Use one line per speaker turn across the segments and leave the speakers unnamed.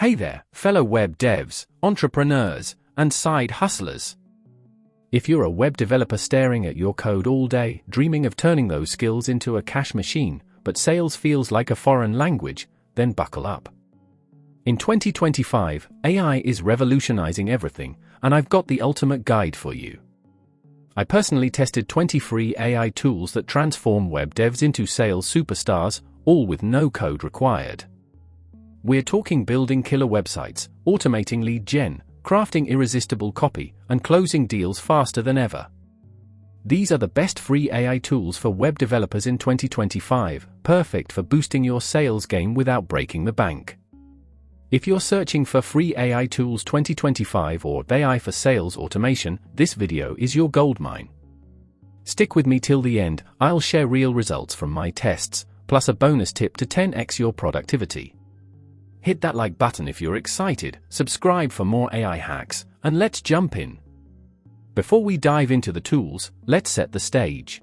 Hey there, fellow web devs, entrepreneurs, and side hustlers. If you're a web developer staring at your code all day, dreaming of turning those skills into a cash machine, but sales feels like a foreign language, then buckle up. In 2025, AI is revolutionizing everything, and I've got the ultimate guide for you. I personally tested 20 free AI tools that transform web devs into sales superstars, all with no code required. We're talking building killer websites, automating lead gen, crafting irresistible copy, and closing deals faster than ever. These are the best free AI tools for web developers in 2025, perfect for boosting your sales game without breaking the bank. If you're searching for free AI tools 2025 or AI for sales automation, this video is your goldmine. Stick with me till the end, I'll share real results from my tests, plus a bonus tip to 10x your productivity. Hit that like button if you're excited, subscribe for more AI hacks, and let's jump in. Before we dive into the tools, let's set the stage.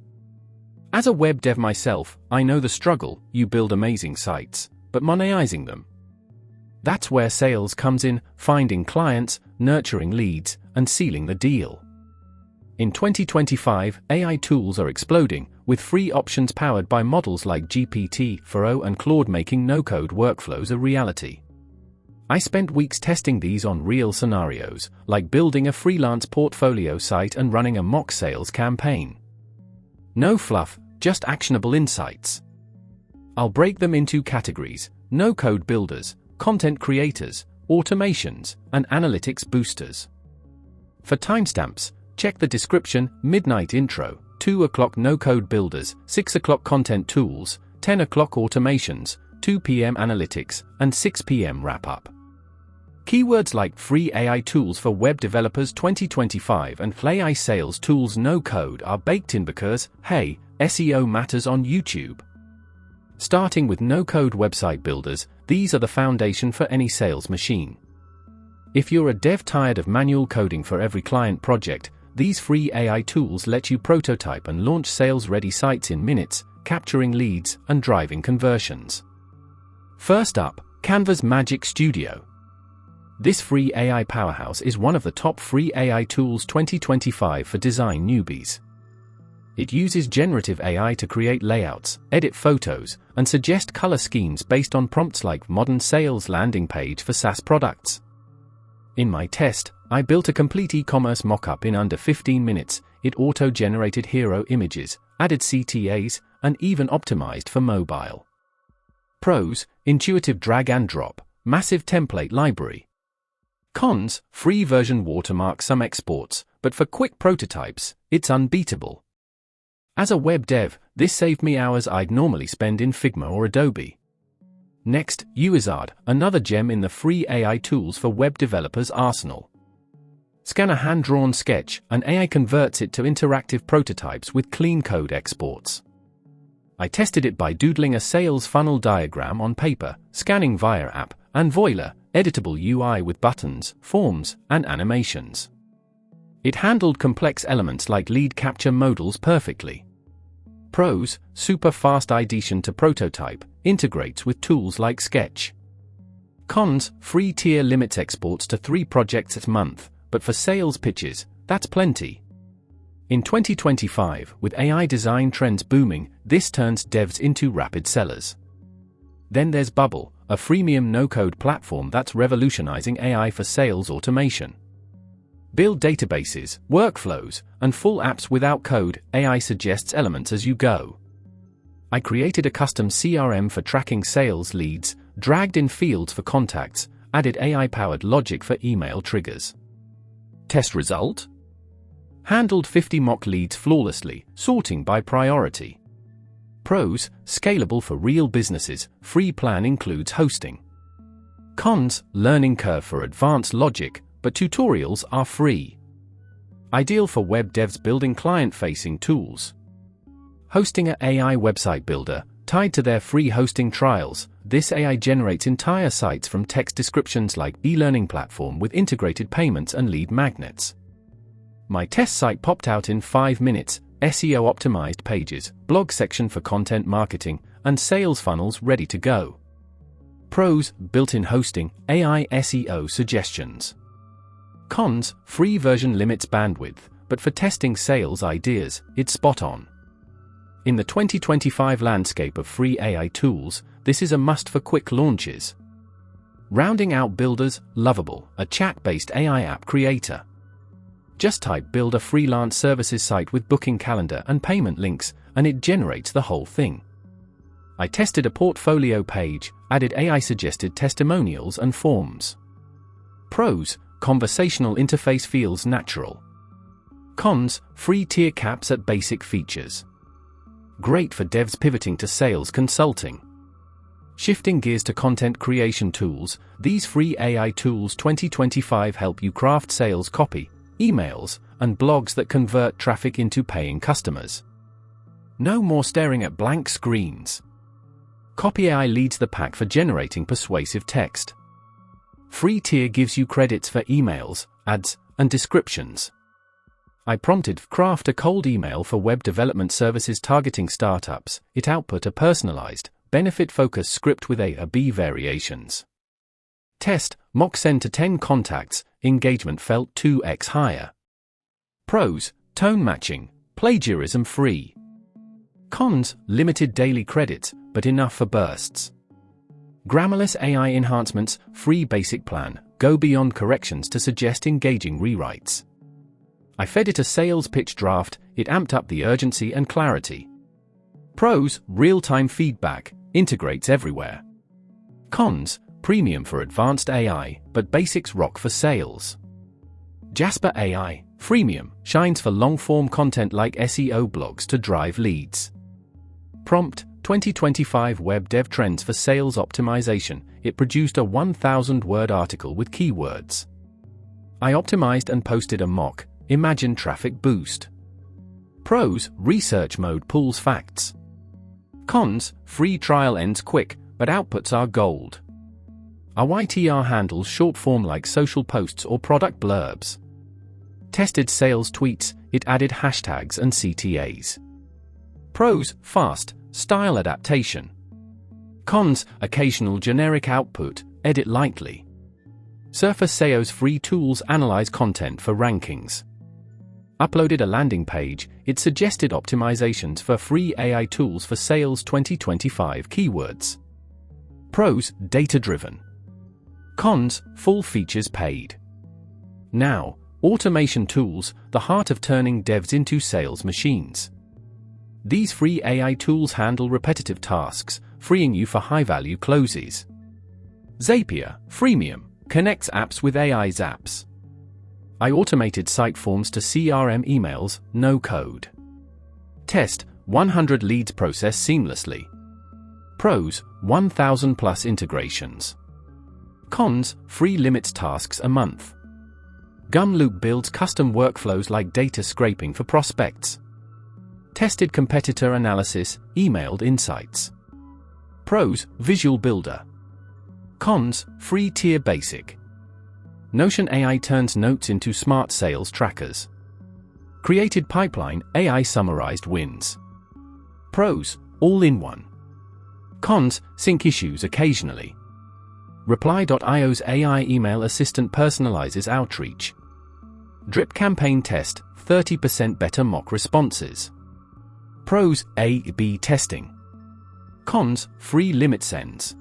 As a web dev myself, I know the struggle. You build amazing sites, but monetizing them. That's where sales comes in, finding clients, nurturing leads, and sealing the deal. In 2025, AI tools are exploding, with free options powered by models like GPT-4o and Claude making no-code workflows a reality. I spent weeks testing these on real scenarios, like building a freelance portfolio site and running a mock sales campaign. No fluff, just actionable insights. I'll break them into categories: no-code builders, content creators, automations, and analytics boosters. For timestamps, check the description: midnight intro, 2 o'clock no-code builders, 6 o'clock content tools, 10 o'clock automations, 2 p.m. analytics, and 6 p.m. wrap-up. Keywords like free AI tools for web developers 2025 and AI sales tools no-code are baked in because, hey, SEO matters on YouTube. Starting with no-code website builders, these are the foundation for any sales machine. If you're a dev tired of manual coding for every client project, these free AI tools let you prototype and launch sales-ready sites in minutes, capturing leads and driving conversions. First up, Canva's Magic Studio. This free AI powerhouse is one of the top free AI tools 2025 for design newbies. It uses generative AI to create layouts, edit photos, and suggest color schemes based on prompts like modern sales landing page for SaaS products. In my test, I built a complete e-commerce mockup in under 15 minutes. It auto-generated hero images, added CTAs, and even optimized for mobile. Pros: intuitive drag and drop, massive template library. Cons: free version watermarks some exports, but for quick prototypes, it's unbeatable. As a web dev, this saved me hours I'd normally spend in Figma or Adobe. Next, Uizard, another gem in the free AI tools for web developers arsenal. Scan a hand-drawn sketch, and AI converts it to interactive prototypes with clean code exports. I tested it by doodling a sales funnel diagram on paper, scanning via app, and voila, editable UI with buttons, forms, and animations. It handled complex elements like lead capture modals perfectly. Pros: super fast ideation to prototype, integrates with tools like Sketch. Cons: free tier limits exports to 3 projects a month, but for sales pitches, that's plenty. In 2025, with AI design trends booming, this turns devs into rapid sellers. Then there's Bubble, a freemium no-code platform that's revolutionizing AI for sales automation. Build databases, workflows, and full apps without code. AI suggests elements as you go. I created a custom CRM for tracking sales leads, dragged in fields for contacts, added AI-powered logic for email triggers. Test result? Handled 50 mock leads flawlessly, sorting by priority. Pros: scalable for real businesses, free plan includes hosting. Cons: learning curve for advanced logic, but tutorials are free. Ideal for web devs building client-facing tools. Hosting an AI website builder, tied to their free hosting trials, this AI generates entire sites from text descriptions like e-learning platform with integrated payments and lead magnets. My test site popped out in 5 minutes, SEO-optimized pages, blog section for content marketing, and sales funnels ready to go. Pros, built-in hosting, AI SEO suggestions. Cons, free version limits bandwidth, but for testing sales ideas, it's spot on. In the 2025 landscape of free AI tools, this is a must for quick launches. Rounding out builders, Lovable, a chat-based AI app creator. Just type "build a freelance services site with booking calendar and payment links," and it generates the whole thing. I tested a portfolio page, added AI-suggested testimonials and forms. Pros, conversational interface feels natural. Cons, free tier caps at basic features. Great for devs pivoting to sales consulting. Shifting gears to content creation tools, these free AI tools 2025 help you craft sales copy, emails, and blogs that convert traffic into paying customers. No more staring at blank screens. CopyAI leads the pack for generating persuasive text. Free tier gives you credits for emails, ads, and descriptions. I prompted craft a cold email for web development services targeting startups. It output a personalized, benefit-focused script with A/B variations. Test, mock send to 10 contacts, engagement felt 2x higher. Pros, tone matching, plagiarism free. Cons, limited daily credits, but enough for bursts. Grammarless AI enhancements, free basic plan, go beyond corrections to suggest engaging rewrites. I fed it a sales pitch draft, it amped up the urgency and clarity. Pros, real-time feedback, integrates everywhere. Cons, premium for advanced AI, but basics rock for sales. Jasper AI, freemium, shines for long-form content like SEO blogs to drive leads. Prompt, 2025 Web Dev Trends for Sales Optimization. It produced a 1,000-word article with keywords. I optimized and posted a mock, imagine traffic boost. Pros, research mode pulls facts. Cons, free trial ends quick, but outputs are gold. A Rytr handles short form like social posts or product blurbs. Tested sales tweets, it added hashtags and CTAs. Pros, fast, style adaptation. Cons, occasional generic output, edit lightly. Surface SEO's free tools analyze content for rankings. Uploaded a landing page, it suggested optimizations for free AI tools for sales 2025 keywords. Pros, data-driven. Cons, full features paid. Now, automation tools, the heart of turning devs into sales machines. These free AI tools handle repetitive tasks, freeing you for high-value closes. Zapier, freemium, connects apps with AI's apps. I automated site forms to CRM emails, no code. Test, 100 leads process seamlessly. Pros, 1,000 plus integrations. Cons, free limits tasks a month. Gumloop builds custom workflows like data scraping for prospects. Tested competitor analysis, emailed insights. Pros, visual builder. Cons, free tier basic. Notion AI turns notes into smart sales trackers. Created pipeline, AI summarized wins. Pros, all in one. Cons, sync issues occasionally. Reply.io's AI email assistant personalizes outreach. Drip campaign test, 30% better mock responses. Pros, A/B testing. Cons, free limit sends.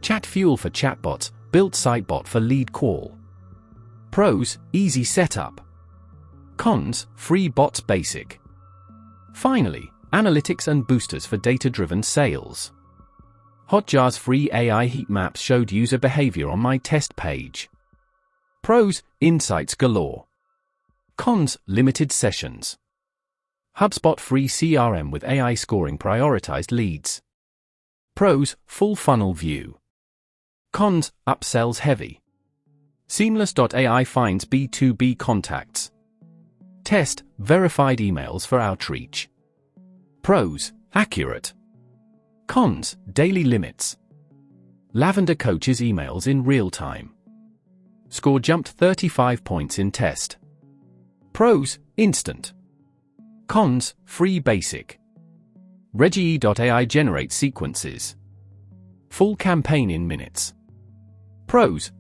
Chatfuel for chatbots, built sitebot for lead call. Pros, easy setup. Cons, free bots basic. Finally, analytics and boosters for data-driven sales. Hotjar's free AI heat maps showed user behavior on my test page. Pros, insights galore. Cons, limited sessions. HubSpot free CRM with AI scoring prioritized leads. Pros, full funnel view. Cons, upsells heavy. Seamless.ai finds B2B contacts. Test, verified emails for outreach. Pros, accurate. Cons, daily limits. Lavender coaches emails in real time. Score jumped 35 points in test. Pros, instant. Cons, free basic. Reggie.ai generates sequences. Full campaign in minutes. Pros: